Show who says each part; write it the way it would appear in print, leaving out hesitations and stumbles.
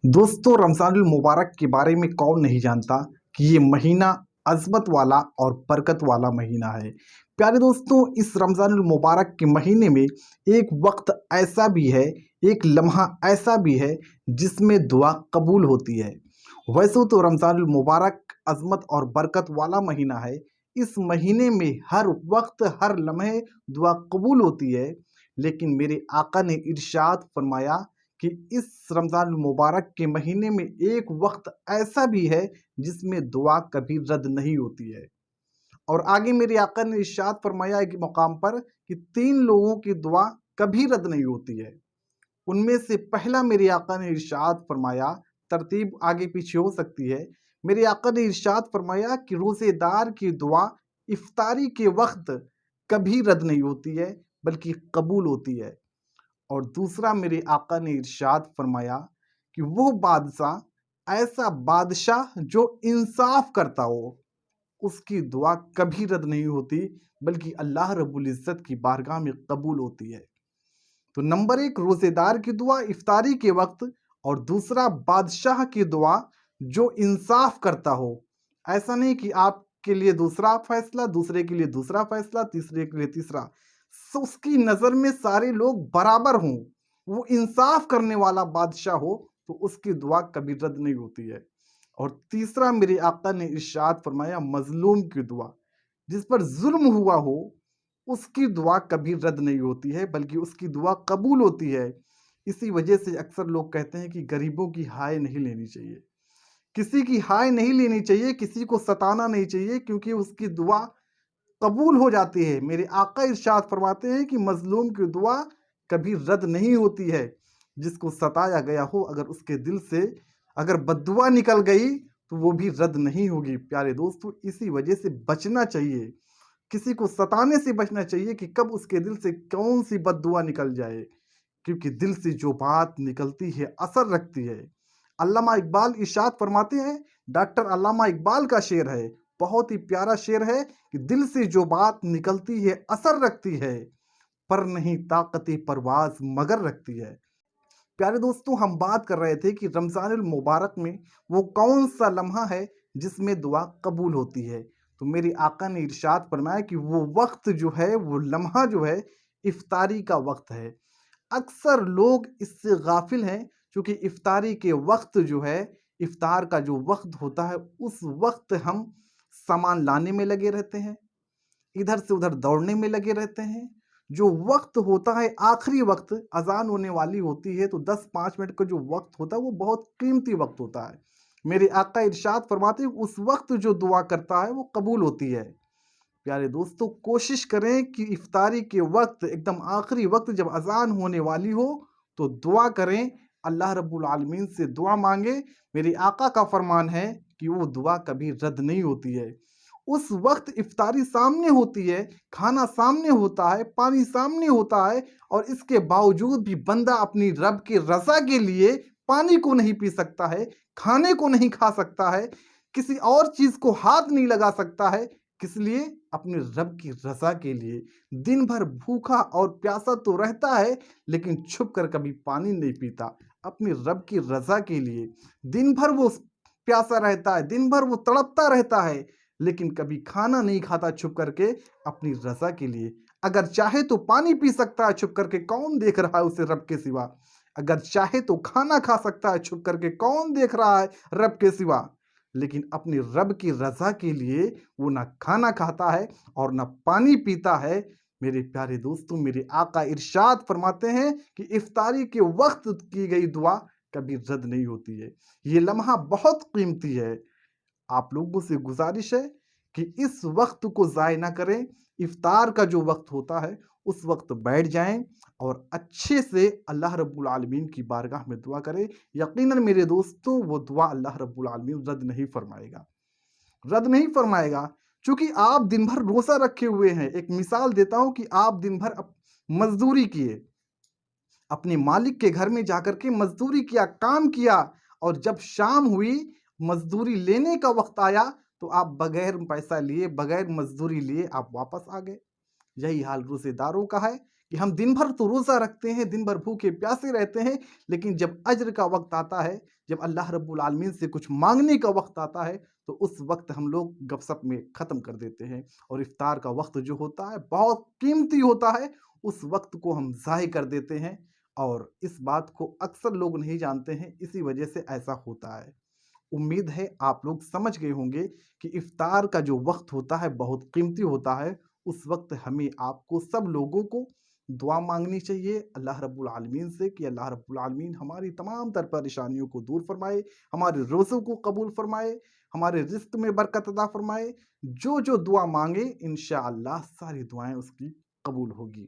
Speaker 1: दोस्तों रमज़ानुल मुबारक के बारे में कौन नहीं जानता कि ये महीना अज़मत वाला और बरकत वाला महीना है। प्यारे दोस्तों, इस रमज़ानुल मुबारक के महीने में एक वक्त ऐसा भी है, एक लम्हा ऐसा भी है जिसमें दुआ कबूल होती है। वैसे तो रमज़ानुल मुबारक अज़मत और बरकत वाला महीना है। इस महीने में हर वक्त हर लम्हे दुआ कबूल होती है। लेकिन मेरे आका ने इरशाद फरमाया कि इस रमज़ान मुबारक के महीने में एक वक्त ऐसा भी है जिसमें दुआ कभी रद्द नहीं होती है। और आगे मेरे आका ने इरशाद फरमाया एक मकाम पर कि 3 लोगों की दुआ कभी रद्द नहीं होती है। उनमें से पहला मेरे आका ने इरशाद फरमाया, तरतीब आगे पीछे हो सकती है। मेरे आका ने इरशाद फरमाया कि रोज़ेदार की दुआ इफ्तारी के वक्त कभी रद्द नहीं होती है बल्कि कबूल होती है। और दूसरा मेरे आका ने इरशाद फरमाया कि वो बादशाह, ऐसा बादशाह जो इंसाफ करता हो, उसकी दुआ कभी रद्द नहीं होती बल्कि अल्लाह रब्बुल इज़्ज़त की बारगाह में कबूल होती है। तो नंबर 1 रोज़ेदार की दुआ इफ्तारी के वक्त, और दूसरा बादशाह की दुआ जो इंसाफ करता हो। ऐसा नहीं कि आपके लिए दूसरा फैसला, दूसरे के लिए दूसरा फैसला, तीसरे के लिए तीसरा। उसकी नज़र में सारे लोग बराबर हों, वो इंसाफ करने वाला बादशाह हो, तो उसकी दुआ कभी रद्द नहीं होती है। और तीसरा मेरे आका ने इरशाद फरमाया मजलूम की दुआ, जिस पर जुल्म हुआ हो, उसकी दुआ कभी रद्द नहीं होती है बल्कि उसकी दुआ कबूल होती है। इसी वजह से अक्सर लोग कहते हैं कि गरीबों की हाय नहीं लेनी चाहिए, किसी की हाय नहीं लेनी चाहिए, किसी को सताना नहीं चाहिए, क्योंकि उसकी दुआ कबूल हो जाती है। मेरे आका इरशाद फरमाते हैं कि मजलूम की दुआ कभी रद्द नहीं होती है। जिसको सताया गया हो, अगर उसके दिल से अगर बद्दुआ निकल गई तो वो भी रद्द नहीं होगी। प्यारे दोस्तों, इसी वजह से बचना चाहिए, किसी को सताने से बचना चाहिए कि कब उसके दिल से कौन सी बद्दुआ निकल जाए, क्योंकि दिल से जो बात निकलती है असर रखती है। अल्लामा इकबाल इरशाद फरमाते हैं, डॉक्टर अल्लामा इकबाल का शेर है, बहुत ही प्यारा शेर है कि दिल से जो बात निकलती है असर रखती है, पर नहीं ताकत परवाज मगर रखती है। प्यारे दोस्तों, हम बात कर रहे थे कि रमज़ानुल मुबारक में वो कौन सा लम्हा है जिसमें दुआ कबूल होती है। तो मेरे आका ने इरशाद फरमाया कि वो वक्त जो है, वो लम्हा जो है, इफ्तारी का वक्त है। अक्सर लोग इससे गाफिल हैं, क्योंकि इफ्तारी के वक्त जो है, इफ्तार का जो वक्त होता है, उस वक्त हम सामान लाने में लगे रहते हैं, इधर से उधर दौड़ने में लगे रहते हैं। जो वक्त होता है, आखिरी वक्त अजान होने वाली होती है, तो 10-5 मिनट का जो वक्त होता है वो बहुत कीमती वक्त होता है। मेरे आका इरशाद फरमाते हैं उस वक्त जो दुआ करता है वो कबूल होती है। प्यारे दोस्तों, कोशिश करें कि इफ्तारी के वक्त, एकदम आखिरी वक्त जब अजान होने वाली हो, तो दुआ करें, अल्लाह रब्बुल आलमीन से दुआ मांगे। मेरे आका का फरमान है कि वो दुआ कभी रद्द नहीं होती है। उस वक्त इफ्तारी सामने होती है, खाना सामने होता है, पानी सामने होता है, और इसके बावजूद भी बंदा अपनी रब की रज़ा के लिए पानी को नहीं पी सकता है, खाने को नहीं खा सकता है, किसी और चीज़ को हाथ नहीं लगा सकता है। किस लिए? अपने रब की रज़ा के लिए। दिन भर भूखा और प्यासा तो रहता है, लेकिन छुप कर कभी पानी नहीं पीता। अपने रब की रज़ा के लिए दिन भर वो प्यासा रहता है, दिन भर वो तड़पता रहता है, लेकिन कभी खाना नहीं खाता छुप करके, अपनी रज़ा के लिए। अगर चाहे तो पानी पी सकता है छुप करके, कौन देख रहा है उसे रब के सिवा। अगर चाहे तो खाना खा सकता है छुप करके, कौन देख रहा है रब के सिवा। लेकिन अपने रब की रज़ा के लिए वो ना खाना खाता है और ना पानी पीता है। मेरे प्यारे दोस्तों, मेरे आका इरशाद फरमाते हैं कि इफ्तारी के वक्त की गई दुआ कभी रद्द नहीं होती है। ये लम्हा बहुत कीमती है। आप लोगों से गुजारिश है कि इस वक्त को ज़ाय ना करें। इफ्तार का जो वक्त होता है, उस वक्त बैठ जाएं और अच्छे से अल्लाह रब्बुल आलमीन की बारगाह में दुआ करें। यकीनन मेरे दोस्तों, वो दुआ अल्लाह रब्बुल आलमीन रद्द नहीं फरमाएगा, रद्द नहीं फरमाएगा। चूंकि आप दिन भर रोज़ा रखे हुए हैं। एक मिसाल देता हूं कि आप दिन भर मजदूरी किए, अपने मालिक के घर में जाकर के मजदूरी किया, काम किया, और जब शाम हुई, मजदूरी लेने का वक्त आया, तो आप बगैर पैसा लिए, बगैर मजदूरी लिए आप वापस आ गए। यही हाल रोज़ेदारों का है कि हम दिन भर तो रोज़ा रखते हैं, दिन भर भूखे प्यासे रहते हैं, लेकिन जब अज्र का वक़्त आता है, जब अल्लाह रब्बुल आलमीन से कुछ माँगने का वक़्त आता है, तो उस वक़्त हम लोग गपशप में ख़त्म कर देते हैं और इफ्तार का वक़्त जो होता है, बहुत कीमती होता है, उस वक़्त को हम ज़ाय कर देते हैं और इस बात को अक्सर लोग नहीं जानते हैं, इसी वजह से ऐसा होता है। उम्मीद है आप लोग समझ गए होंगे कि इफ्तार का जो वक़्त होता है बहुत कीमती होता है। उस वक़्त हमें आपको सब लोगों को दुआ माँगनी चाहिए अल्लाह रब्बुल आलमीन से कि अल्लाह रब्बुल आलमीन हमारी तमाम तर परेशानियों को दूर फ़रमाए, हमारे रोज़ों को कबूल फ़रमाए, हमारे रिज़्क में बरकत अता फ़रमाए। जो-जो दुआ माँगे इंशाअल्लाह सारी दुआएँ उसकी कबूल होगी।